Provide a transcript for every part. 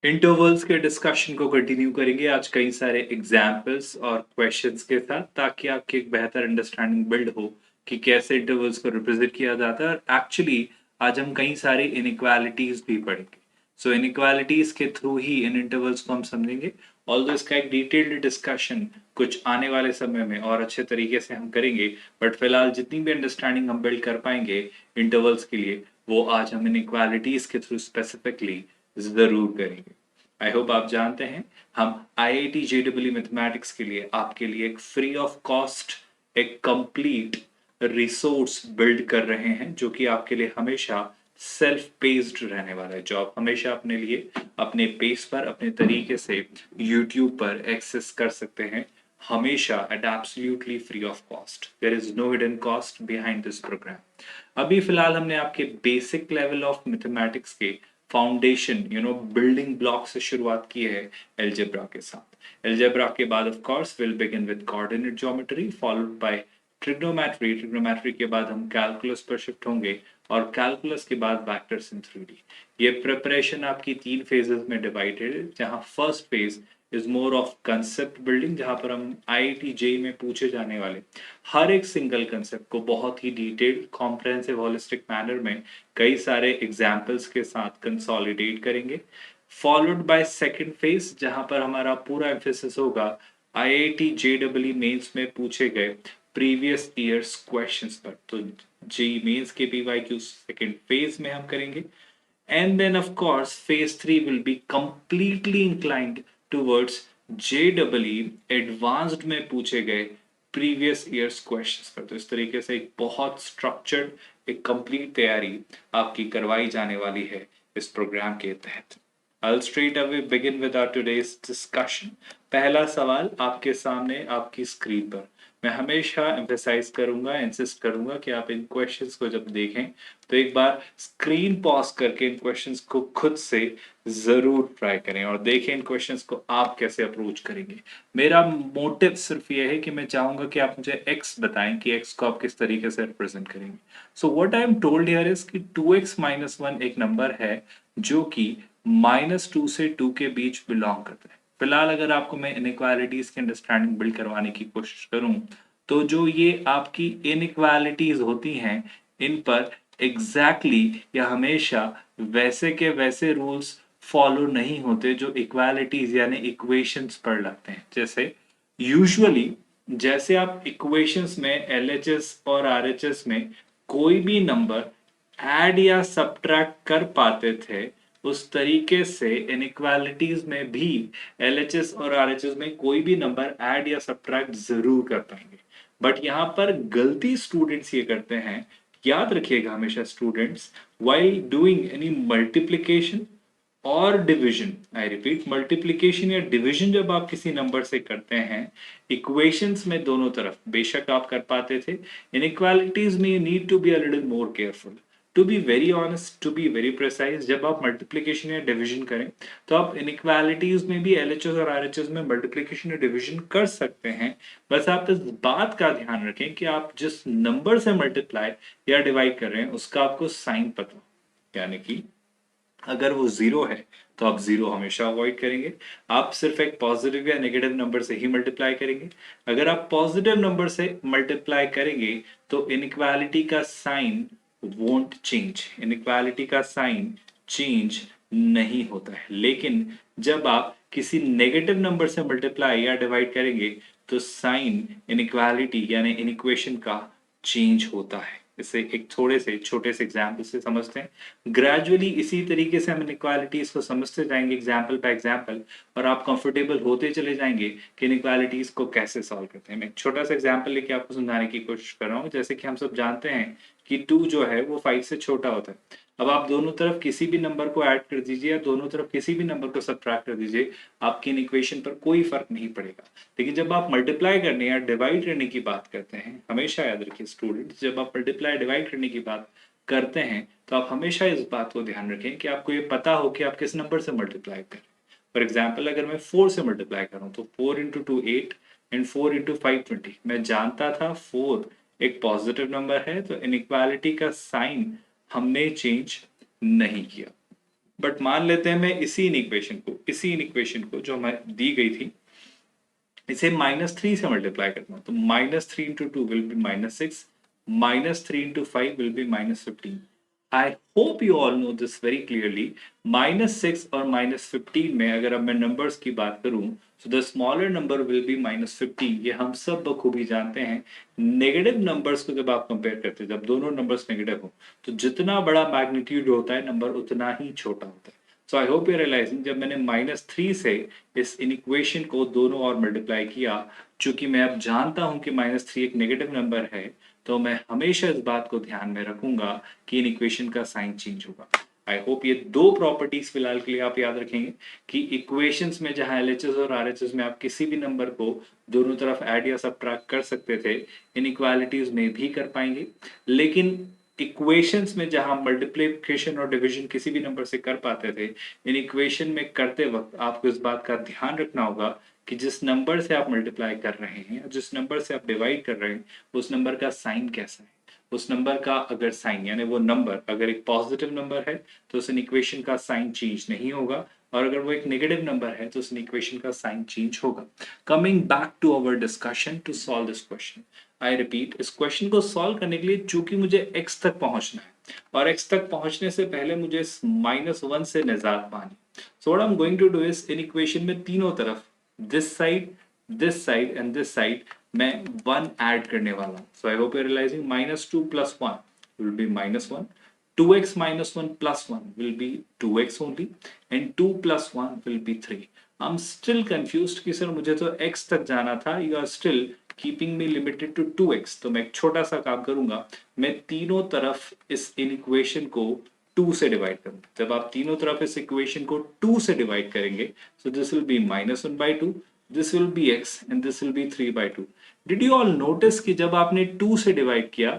Intervals के discussion को continue करेंगे आज कई सारे एग्जाम्पल्स और क्वेश्चंस के साथ ताकि आपकी एक बेहतर अंडरस्टैंडिंग बिल्ड हो कि कैसे इंटरवल्स को रिप्रेजेंट किया जाता है और एक्चुअली आज हम कई सारी इनइक्वालिटीज भी पढ़ेंगे। सो इनइक्वालिटीज के थ्रू ही इन इंटरवल्स को हम समझेंगे। ऑल्दो इसका एक डिटेल्ड डिस्कशन कुछ आने वाले समय में और अच्छे तरीके से हम करेंगे, बट फिलहाल जितनी भी अंडरस्टैंडिंग हम बिल्ड कर पाएंगे इंटरवल्स के लिए वो आज हम इनइक्वालिटीज के थ्रू स्पेसिफिकली जरूर करेंगे। आई होप आप जानते हैं हम IIT JEE मैथमेटिक्स के लिए आपके लिए एक फ्री ऑफ कॉस्ट एक कंप्लीट रिसोर्स बिल्ड कर रहे हैं जो कि आपके लिए हमेशा सेल्फ पेस्ड रहने वाला है, जो आप हमेशा अपने लिए अपने पेस पर अपने तरीके से YouTube पर एक्सेस कर सकते हैं हमेशा at absolutely free of cost. There is no hidden cost behind this program. अभी फिलहाल हमने आपके बेसिक लेवल ऑफ मैथमेटिक्स के फाउंडेशन बिल्डिंग ब्लॉक से शुरुआत की है एलजेब्रा के साथ। एलजेब्रा के बाद of course will begin with coordinate geometry followed by trigonometry. Trigonometry के बाद हम कैलकुलस पर शिफ्ट होंगे और कैलकुलस के बाद वेक्टर्स इन 3D। ये प्रिपरेशन आपकी 3 फेजेस में डिवाइडेड है, जहां first phase is more of concept building, जहां पर हम IIT JEE में पूछे जाने वाले हर एक सिंगल कंसेप्ट को बहुत ही डिटेल्ड कॉम्प्रहेंसिव होलिस्टिक मैनर में कई सारे एग्जाम्पल्स के साथ कंसोलिडेट करेंगे। फॉलोड बाय सेकंड फेज जहां पर हमारा पूरा एम्फेसिस होगा IIT JEE मेंस में पूछे गए प्रीवियस ईयर्स क्वेश्चंस पर। तो जेई मेंस के PYQ सेकंड फेज में हम करेंगे। And then, of course, phase 3 will be completely inclined towards JEE advanced में पूछे गए previous years questions पर। तो इस तरीके से एक बहुत structured एक complete तैयारी आपकी करवाई जाने वाली है इस प्रोग्राम के तहत। I'll straight away begin with our today's discussion। पहला सवाल आपके सामने आपकी स्क्रीन पर। मैं हमेशा एम्फेसाइज करूंगा, इंसिस्ट करूंगा कि आप इन क्वेश्चंस को जब देखें तो एक बार स्क्रीन पॉज करके इन क्वेश्चंस को खुद से जरूर ट्राई करें और देखें इन क्वेश्चंस को आप कैसे अप्रोच करेंगे। मेरा मोटिव सिर्फ ये है कि मैं चाहूंगा कि आप मुझे एक्स बताएं कि एक्स को आप किस तरीके से रिप्रेजेंट करेंगे। सो what I am told here is कि 2x-1 एक नंबर है जो कि -2 से 2 के बीच बिलोंग करता है। फिलहाल अगर आपको मैं इनइक्वालिटीज की अंडरस्टैंडिंग बिल्ड करवाने की कोशिश करूं तो जो ये आपकी इनइक्वालिटीज होती हैं इन पर या हमेशा वैसे के वैसे रूल्स फॉलो नहीं होते जो इक्वालिटीज यानी इक्वेशंस पर लगते हैं। जैसे यूजुअली जैसे आप इक्वेशंस में LHS और RHS में कोई भी नंबर ऐड या सब्ट्रैक्ट कर पाते थे, उस तरीके से इनइक्वालिटीज में भी LHS और RHS में कोई भी नंबर ऐड या सब्ट्रैक्ट जरूर कर पाएंगे। बट यहाँ पर गलती स्टूडेंट्स ये करते हैं, याद रखिएगा हमेशा students, while doing any multiplication और डिवीजन, आई रिपीट मल्टीप्लीकेशन या डिवीजन जब आप किसी नंबर से करते हैं इक्वेशंस में दोनों तरफ बेशक आप कर पाते थे, इनइक्वालिटीज में you need to be a little more careful. To be very honest, to be very precise, जब आप मल्टीप्लीकेशन या डिवीजन करें तो आप इनइक्वालिटीज में भी LHS और RHS में मल्टीप्लीकेशन या डिवीजन कर सकते हैं। बस आप इस बात का ध्यान रखें कि आप जिस नंबर से मल्टीप्लाई या डिवाइड कर रहे हैं उसका आपको साइन पता हो, यानी कि अगर वो जीरो है तो आप जीरो हमेशा अवॉइड करेंगे, आप सिर्फ एक पॉजिटिव या नेगेटिव नंबर से ही मल्टीप्लाई करेंगे। अगर आप पॉजिटिव नंबर से मल्टीप्लाई करेंगे तो इनइक्वालिटी का साइन वोंट चेंज, इनइक्वालिटी का साइन चेंज नहीं होता है। लेकिन जब आप किसी नेगेटिव नंबर से मल्टीप्लाई या डिवाइड करेंगे तो साइन इनइक्वालिटी यानी इनइक्वेशन का चेंज होता है। इसे एक थोड़े से छोटे से एग्जाम्पल से समझते हैं। ग्रेजुअली इसी तरीके से हम इनइक्वालिटीज को समझते जाएंगे एग्जाम्पल बाय एग्जाम्पल, और आप कंफर्टेबल होते चले जाएंगे कि इनइक्वालिटीज को कैसे सॉल्व करते हैं। मैं एक छोटा सा एग्जाम्पल लेके आपको समझाने की कोशिश कर रहा हूँ। जैसे कि हम सब जानते हैं कि 2 जो है वो 5 से छोटा होता है। अब आप दोनों तरफ किसी भी नंबर को ऐड कर दीजिए या दोनों तरफ किसी भी नंबर को सब्ट्रैक्ट कर दीजिए, आपकी इन इक्वेशन पर कोई फर्क नहीं पड़ेगा। लेकिन जब आप मल्टीप्लाई करने या डिवाइड करने की बात करते हैं, हमेशा याद रखिए स्टूडेंट, जब आप मल्टीप्लाई डिवाइड करने की बात करते हैं तो आप हमेशा इस बात को ध्यान रखें कि आपको ये पता हो कि आप किस नंबर से मल्टीप्लाई करें। फॉर एग्जाम्पल अगर मैं 4 से मल्टीप्लाई करूं तो 4 इंटू 2 8 एंड 4 इंटू 5 20। मैं जानता था 4 एक पॉजिटिव नंबर है तो इनइक्वालिटी का साइन हमने चेंज नहीं किया। बट मान लेते हैं मैं इसी इक्वेशन को जो हमें दी गई थी, इसे -3 से मल्टीप्लाई करता हूं, तो -3 into 2 will be -6, -3 into 5 will be -15. I hope you all know this very clearly. -6 और -15 में अगर अब मैं नंबर्स की बात करूं, so the smaller number will be -15. ये हम सब बखूबी जानते हैं. नेगेटिव नंबर्स को जब आप कंपेयर करते हैं, जब दोनों नंबर्स नेगेटिव हो, तो जितना बड़ा मैग्नीट्यूड होता है नंबर उतना ही छोटा होता है. सो आई होप यू रियलाइजिंग, जब मैंने -3 से इस इक्वेशन को दोनों और मल्टीप्लाई किया, चूंकि मैं अब जानता हूं कि -3 एक नेगेटिव नंबर है, तो मैं हमेशा इस बात को ध्यान में रखूंगा कि इन इक्वेशन का साइन चेंज होगा. आई होप ये दो प्रॉपर्टीज फिलहाल के लिए आप याद रखेंगे कि इक्वेशंस में जहां एलएचएस और आरएचएस में आप किसी भी नंबर को दोनों तरफ ऐड या सबट्रैक्ट कर सकते थे, इनइक्वालिटीज में भी कर पाएंगे. लेकिन इक्वेशंस में जहां मल्टीप्लिकेशन और डिवीजन किसी भी नंबर से कर पाते थे, इन इक्वेशन में करते वक्त आपको इस बात का ध्यान रखना होगा कि जिस नंबर से आप मल्टीप्लाई कर रहे हैं, जिस नंबर से आप डिवाइड कर रहे हैं, उस नंबर का साइन कैसा है. उस नंबर का अगर साइन, यानी वो नंबर अगर एक पॉजिटिव नंबर है तो उस इक्वेशन का साइन चेंज नहीं होगा, और अगर वो एक नेगेटिव नंबर है तो उस इक्वेशन का साइन चेंज होगा. Coming back to our discussion to solve this question, I repeat, इस क्वेश्चन को सॉल्व करने के लिए चूंकि मुझे x तक पहुंचना है और x तक पहुंचने से पहले मुझे इस -1 से निजात पानी. So what I am going to do is, इन इक्वेशन में तीनों तरफ this side and this side मैं 1 ऐड करने वाला हूं. So I hope you realizing, -2 + 1 will be -1, 2x - 1 + 1 will be 2x only, and 2 + 1 will be 3. I'm still confused कि sir मुझे तो x तक जाना था, you are still keeping me limited to 2x. तो मैं एक छोटा सा काम करूंगा, मैं तीनों तरफ इस इक्वेशन को 2 से डिवाइड करूंगा. जब आप तीनों तरफ इस इक्वेशन को 2 से डिवाइड करेंगे, so this will be -1/2, this will be x, and this will be 3/2. Did you all notice कि जब आपने 2 से डिवाइड किया,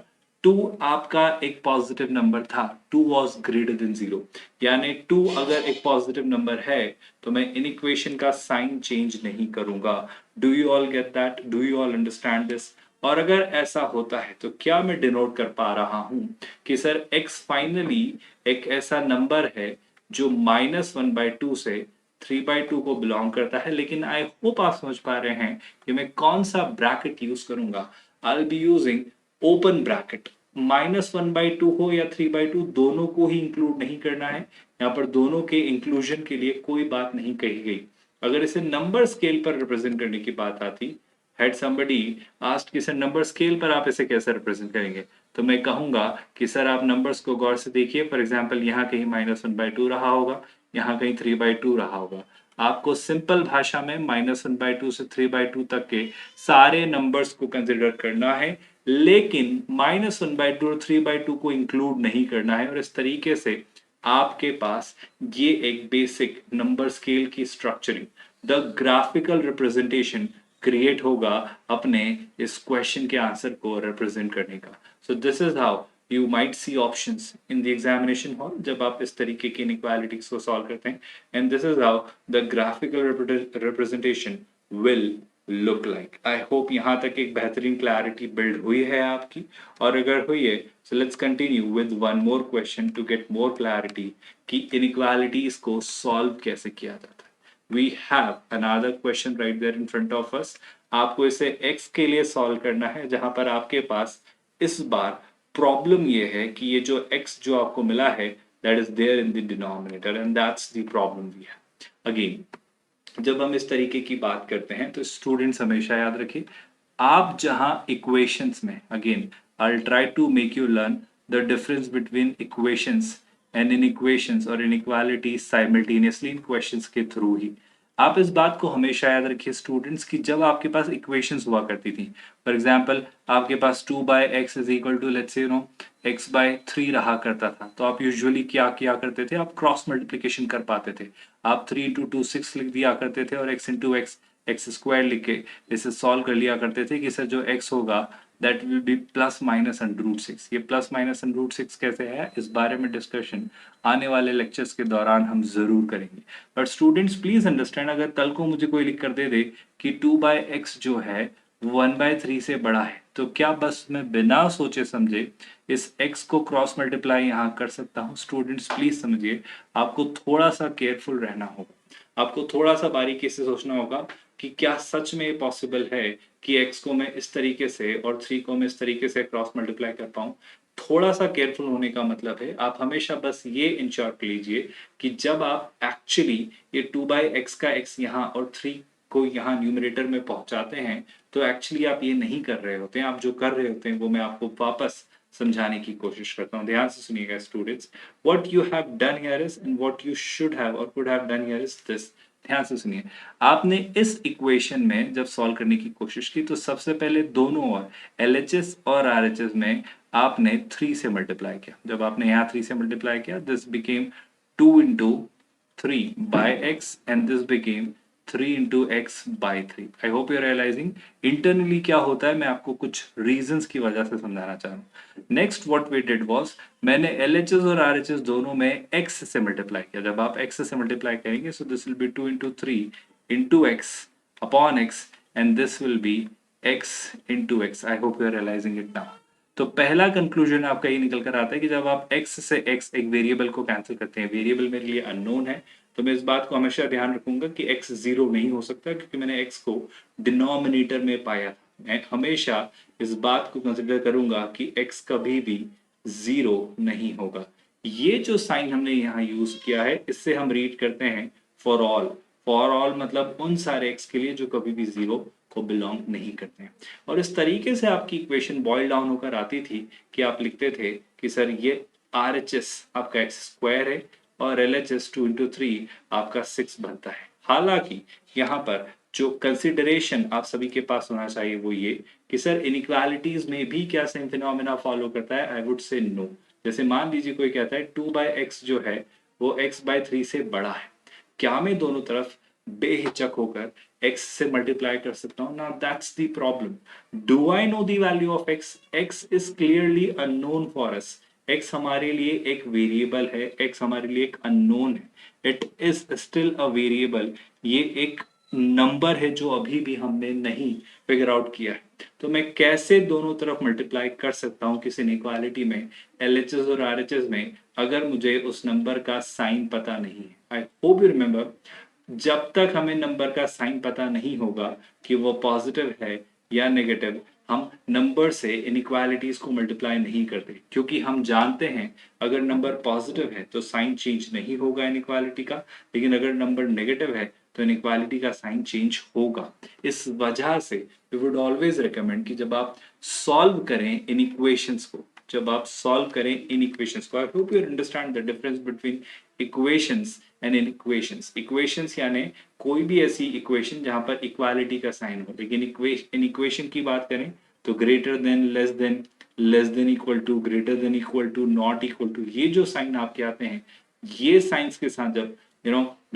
2 आपका एक पॉजिटिव नंबर था, 2 was greater than 0. यानी 2 अगर एक पॉजिटिव नंबर है तो मैं इन इक्वेशन का साइन चेंज नहीं करूंगा. Do you all get that? Do you all understand this? और अगर ऐसा होता है तो क्या मैं डिनोट कर पा रहा हूं कि सर x फाइनली एक ऐसा नंबर है जो -1/2 से 3/2 को बिलोंग करता है. लेकिन आई होप आप समझ पा रहे हैं कि मैं कौन सा ब्रैकेट यूज करूंगा. I will be using open bracket. -1/2 हो या 3/2, दोनों को ही इंक्लूड नहीं करना है. यहाँ पर दोनों के इंक्लूजन के लिए कोई बात नहीं कही गई. अगर इसे नंबर स्केल पर रिप्रेजेंट करने की बात आती, had somebody asked कि सर नंबर स्केल पर आप इसे कैसे रिप्रेजेंट करेंगे, तो मैं कहूंगा कि सर आप नंबर्स को गौर से देखिए. फॉर एग्जांपल यहाँ कहीं -1/2 रहा होगा, यहाँ कहीं 3/2 रहा होगा. आपको सिंपल भाषा में -1/2 से 3/2 तक के सारे नंबर्स को कंसिडर करना है, लेकिन -1/2 और 3/2 को इंक्लूड नहीं करना है. और इस तरीके से आपके पास ये एक बेसिक नंबर स्केल की structuring, the graphical representation create होगा अपने इस क्वेश्चन के आंसर को रिप्रेजेंट करने का. So this is how you might see options in the examination hall जब आप इस तरीके की इनइक्वालिटीज को सॉल्व करते हैं. And this is how the graphical representation will look like. I hope यहाँ तक एक बेहतरीन क्लैरिटी बिल्ड हुई है आपकी, और अगर हुई है so let's continue with one more question to get more clarity कि inequalities को solve कैसे किया जाता है. We have another question right there in front of us. आपको इसे x के लिए solve करना है, जहां पर आपके पास इस बार प्रॉब्लम ये है कि ये जो x जो आपको मिला है that is there in the denominator, and that's the problem we have. Again, जब हम इस तरीके की बात करते हैं तो स्टूडेंट्स हमेशा याद रखिए, आप जहां इक्वेशंस में, again I try to make you learn the difference between equations and inequations और इनइक्वालिटी साइमल्टेनियसली इन क्वेश्चंस के थ्रू ही. आप इस बात को हमेशा याद रखिए स्टूडेंट्स कि जब आपके पास इक्वेशंस हुआ करती थी, फॉर एग्जांपल आपके पास 2/x is equal to let's say x/3 रहा करता था, तो आप यूजुअली क्या किया करते थे, आप क्रॉस मल्टीप्लिकेशन कर पाते थे. आप 3 × 2 6 लिख दिया करते थे और x × x² लिख के इसे सॉल्व कर लिया करते थे कि सर जो x होगा दैट विल बी ±√6. ये ±√6 कैसे है, इस बारे में डिस्कशन आने वाले लेक्चर्स के दौरान हम जरूर करेंगे. बट स्टूडेंट्स प्लीज अंडरस्टैंड, अगर कल को मुझे कोई लिख कर दे दे कि 2/x जो है 1/3 से बड़ा है, तो क्या बस मैं बिना सोचे समझे इस x को क्रॉस मल्टीप्लाई यहाँ कर सकता हूँ? स्टूडेंट्स प्लीज समझिए, आपको थोड़ा सा केयरफुल रहना होगा, आपको थोड़ा सा बारीकी से सोचना होगा कि क्या सच में पॉसिबल है कि x को मैं इस तरीके से और 3 को मैं इस तरीके से क्रॉस मल्टीप्लाई कर पाऊँ। थोड़ा सा केयरफुल होने का मतलब है, आप हमेशा बस ये इंश्योर कर लीजिए कि जब आप एक्चुअली ये 2/x का x यहाँ और 3 को यहाँ न्यूमरेटर में पहुंचाते हैं, तो एक्चुअली आप ये नहीं कर रहे होते हैं। आप जो कर रहे होते हैं वो मैं आपको वापस समझाने की कोशिश करता हूँ। ध्यान से सुनिएगा students, what you have done here is and what you should have और could have done here is this. ध्यान से सुनिए, आपने इस इक्वेशन में जब सॉल्व करने की कोशिश की तो सबसे पहले दोनों ओर LHS और RHS में आपने 3 से मल्टीप्लाई किया। जब आपने यहाँ 3 से मल्टीप्लाई किया, this became 2 into 3 by x and this became 3 into x by 3. I hope you're realizing internally क्या होता है, मैं आपको कुछ reasons की वजह से समझाना चाह रहा हूँ। Next what we did was मैंने LHS और RHS दोनों में x से मल्टीप्लाई किया। जब आप x से मल्टीप्लाई करेंगे so this will be 2 into 3 into x upon x and this will be x into x. I hope you are realizing it now. तो पहला कंक्लूजन आपका ये निकल कर आता है कि जब आप x से x एक वेरिएबल को कैंसिल करते हैं, वेरिएबल मेरे लिए अननोन है, तो मैं इस बात को हमेशा ध्यान रखूंगा कि x 0 नहीं हो सकता क्योंकि मैंने x को डिनोमिनेटर में पाया था। मैं हमेशा इस बात को कंसिडर करूंगा कि x कभी भी 0 नहीं होगा। ये जो साइन हमने यहाँ यूज किया है, इससे हम रीड करते हैं फॉर ऑल। फॉर ऑल मतलब उन सारे x के लिए जो कभी भी 0 को बिलोंग नहीं करते हैं। और इस तरीके से आपकी इक्वेशन बॉयल डाउन होकर आती थी कि आप लिखते थे कि सर ये RHS आपका x स्क्वायर है और LHS 2 into 3 आपका 6 बनता है। हालांकि यहाँ पर जो कंसिडरेशन आप सभी के पास होना चाहिए वो ये कि सर इनइक्वालिटीज में भी क्या सेम फिनोमेना फॉलो करता है? I would say no. जैसे मान लीजिए कोई कहता है 2/x जो है वो x/3 से बड़ा है, क्या मैं दोनों तरफ बेहिचक होकर x से मल्टीप्लाई कर सकता हूं? Now that's the problem. Do I know the value of x? x is clearly unknown for us. x हमारे लिए एक वेरिएबल है, x हमारे लिए एक अननोन है। It is still a variable. ये एक नंबर है जो अभी भी हमने नहीं फिगर आउट किया है। तो मैं कैसे दोनों तरफ मल्टीप्लाई कर सकता हूं किसी इनइक्वालिटी में, LHS और RHS में, अगर मुझे उस नंबर का साइन पता नहीं है? आई होप यू रिमेंबर, जब तक हमें नंबर का साइन पता नहीं होगा कि वो पॉजिटिव है या नेगेटिव, हम नंबर से इनइक्वालिटीज को मल्टीप्लाई नहीं करते, क्योंकि हम जानते हैं अगर नंबर पॉजिटिव है तो साइन चेंज नहीं होगा इनइक्वालिटी का, लेकिन अगर नंबर नेगेटिव है तो इनइक्वालिटी का साइन चेंज होगा। इस वजह से वी वुड ऑलवेज रिकमेंड कि जब आप सॉल्व करें इन इक्वेशंस को, जब आप सॉल्व करें इन इक्वेशंस को, आई hope you understand the difference between equations and in equations. Equations यानी कोई भी ऐसी इक्वेशन जहां पर इक्वालिटी का साइन हो, लेकिन इन इक्वेशन की बात करें तो greater than, less than equal to, greater than equal to, not equal to, ये जो साइन आपके आते हैं, ये साइंस के साथ जब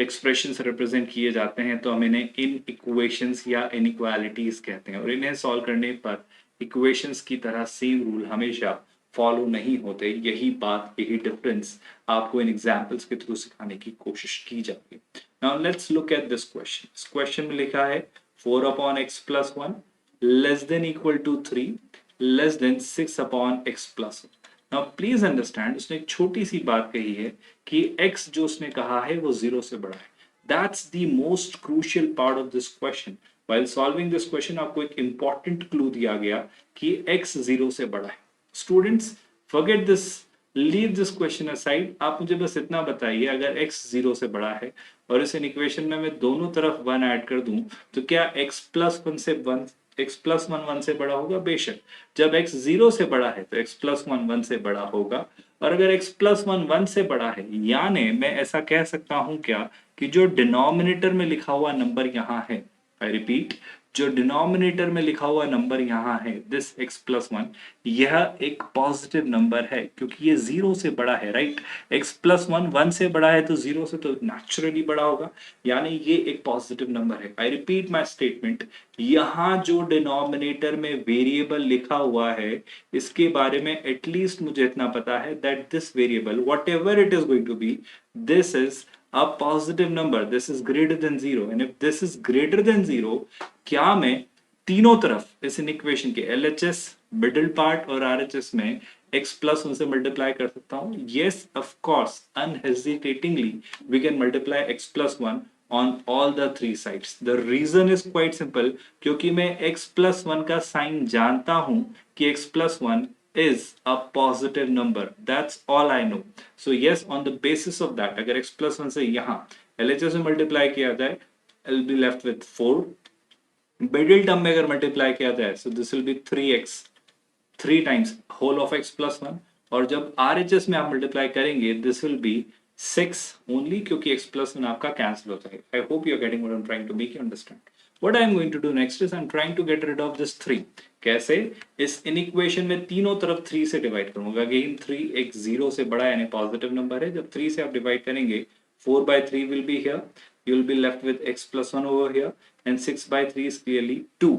एक्सप्रेशंस रिप्रेजेंट किए जाते हैं तो हम इन्हें इन इक्वेशंस या इनइक्वालिटीज कहते हैं। और इन्हें सॉल्व करने पर इक्वेशंस की तरह सेम रूल हमेशा फॉलो नहीं होते। यही बात, यही डिफरेंस आपको इन एग्जांपल्स के थ्रू सिखाने की कोशिश की जाती है। Now let's look at this question. इस क्वेश्चन में लिखा है 4/x+1 less than equal to 3 less than 6/x+1। Now please understand, उसने एक छोटी सी बात कही है कि x जो उसने कहा है वो 0 से बड़ा है। That's the most crucial part of this question. while solving this question आपको एक इंपॉर्टेंट क्लू दिया गया कि x 0 से बड़ा है। Students forget this, leave this question aside. आप मुझे बस इतना बताइए, अगर x 0 से बड़ा है और इस इक्वेशन में मैं दोनों तरफ 1 ऐड कर दूं तो क्या x+1 से 1, x+1 1 से बड़ा होगा? बेशक। जब x 0 से बड़ा है तो x+1 1 से बड़ा होगा। और अगर x+1 1 से बड़ा है, यानी मैं ऐसा कह सकता हूं क्या कि जो डिनोमिनेटर में लिखा हुआ नंबर यहाँ है, आई रिपीट, जो डिनोमिनेटर में लिखा हुआ नंबर यहाँ है, दिस x+1, यह एक पॉजिटिव नंबर है क्योंकि ये 0 से बड़ा है, राइट? x+1 1 से बड़ा है तो 0 से तो नेचुरली बड़ा होगा, यानी ये एक पॉजिटिव नंबर है। आई रिपीट माई स्टेटमेंट, यहाँ जो डिनोमिनेटर में वेरिएबल लिखा हुआ है इसके बारे में एटलीस्ट मुझे इतना पता है that this variable, whatever it is going to be, this is a positive number, this is greater than 0, and if this is greater than 0, क्या मैं तीनों तरफ इस इन इक्वेशन के LHS मिडिल पार्ट और RHS में x plus one से multiply कर सकता हूँ. Yes, of course, unhesitatingly we can multiply x plus one on all the three sides. The reason is quite simple, क्योंकि मैं x plus वन का sign जानता हूं कि x plus one is a positive number. That's all I know. So yes, on the basis of that, अगर x plus one से यहाँ LHS में मल्टीप्लाई किया जाए, I'll be left with 4. Middle term में अगर मल्टीप्लाई किया जाए, so this will be 3x, 3 times whole of x plus 1. और जब RHS में आप मल्टीप्लाई करेंगे, this will be 6 only, क्योंकि x plus 1 आपका कैंसिल हो जाएगा. I hope you are getting what I'm trying to make you understand. What I am going to do next is I'm trying to get rid of this 3. कैसे? इस इन equation में तीनों तरफ 3 से divide करूंगा. अगेन 3 एक 0 से बड़ा यानी पॉजिटिव नंबर है. जब 3 से आप डिवाइड करेंगे, 4/3 will be here. You will be left with x plus 1 over here and 6/3 is clearly 2.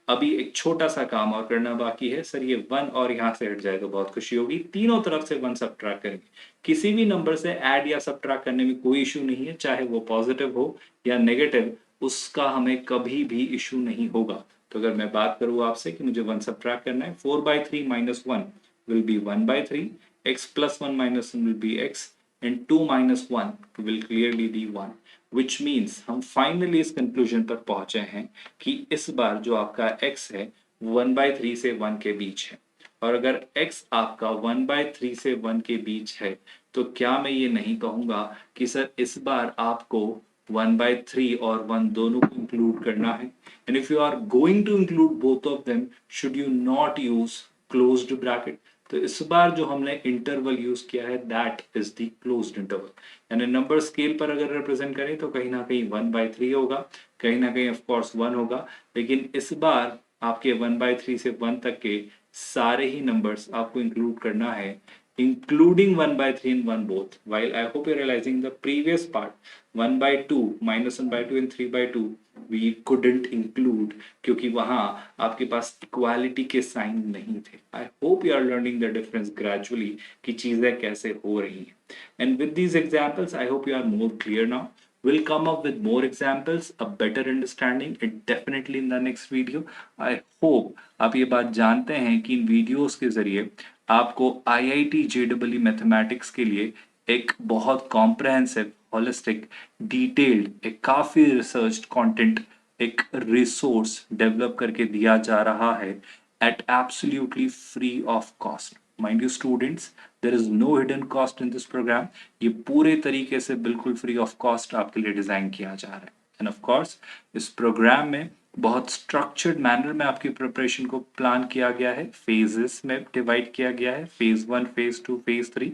अभी एक छोटा सा काम और करना बाकी है सर. ये 1 और यहाँ से हट जाए तो बहुत खुशी होगी. तीनों तरफ से 1 सब्ट्रैक्ट करेंगे. किसी भी नंबर से ऐड या सब्ट्रैक्ट करने में कोई इशू नहीं है, चाहे वो पॉजिटिव हो या नेगेटिव, उसका हमें कभी भी इशू नहीं होगा. तो अगर मैं बात करूँ आपसे कि मुझे 1 सब्ट्रैक्ट करना है, 4/3 minus 1 will be 1/3, x plus 1 minus 1 will be x and 2 minus 1 will clearly be 1. Which means हम फाइनली इस कंक्लूजन पर पहुंचे हैं कि इस बार जो आपका x है 1/3 से 1 के बीच है. और अगर x आपका 1/3 से 1 के बीच है, तो क्या मैं ये नहीं कहूंगा कि सर इस बार आपको 1/3 और 1 दोनों को इंक्लूड करना है. And if you are going to include both of them, should you not use closed bracket. तो इस बार जो हमने इंटरवल यूज किया है, that is the closed interval. यानी नंबर स्केल पर अगर रिप्रेजेंट करें तो कहीं ना कहीं 1/3 होगा, कहीं ना कहीं ऑफ कोर्स 1 होगा. लेकिन इस बार आपके 1/3 से 1 तक के सारे ही नंबर्स आपको इंक्लूड करना है, including 1/3 and 1 both. While I hope you're realizing the previous part, 1/2, -1/2 and 3/2 we couldn't include क्योंकि वहां आपके पास इक्वालिटी के साइन नहीं थे. I hope you are learning the difference gradually कि चीजें कैसे हो रही हैं. And with these examples, I hope you are more clear now. We'll come up with more examples, a better understanding, and definitely in the next video. I hope आप ये बात जानते हैं कि इन वीडियोस के जरिए आपको IIT JEE मैथमेटिक्स के लिए एक बहुत कॉम्प्रहेंसिव, होलिस्टिक, डिटेल्ड, एक काफी रिसर्च्ड कंटेंट, एक रिसोर्स डेवलप करके दिया जा रहा है at absolutely free of cost. Mind you students, there is no hidden cost in this program. ये पूरे तरीके से बिल्कुल फ्री ऑफ कॉस्ट आपके लिए डिजाइन किया जा रहा है. एंड ऑफ कोर्स इस प्रोग्राम में बहुत स्ट्रक्चर्ड मैनर में आपकी प्रिपरेशन को प्लान किया गया है. फेजेस में डिवाइड किया गया है. Phase 1, phase 2, phase 3.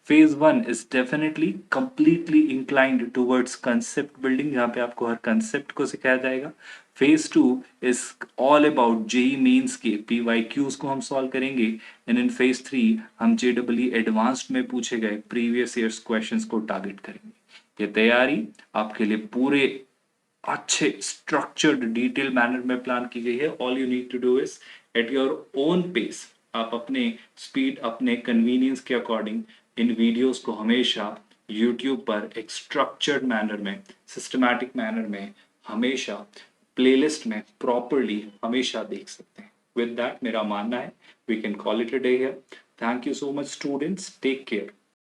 Phase 1 is definitely completely inclined towards concept building, जहाँ पे आपको हर कंसेप्ट को सिखाया जाएगा. Phase 2 is all about JEE mains के PYQs को हम सॉल्व करेंगे. एंड इन फेज 3 हम JEE एडवांस्ड में पूछे गए प्रीवियस ईयर्स क्वेश्चंस को टारगेट करेंगे. ये तैयारी आपके लिए पूरे अच्छे स्ट्रक्चर्ड डिटेल मैनर में प्लान की गई है. All you need to do is at your own pace, आप अपने स्पीड, अपने कन्वीनियंस के अकॉर्डिंग इन वीडियोस को हमेशा YouTube पर एक स्ट्रक्चर्ड मैनर में, सिस्टमैटिक मैनर में, हमेशा प्लेलिस्ट में प्रॉपरली हमेशा देख सकते हैं. विद दैट मेरा मानना है we can call it a day here. Thank you so much students. Take care.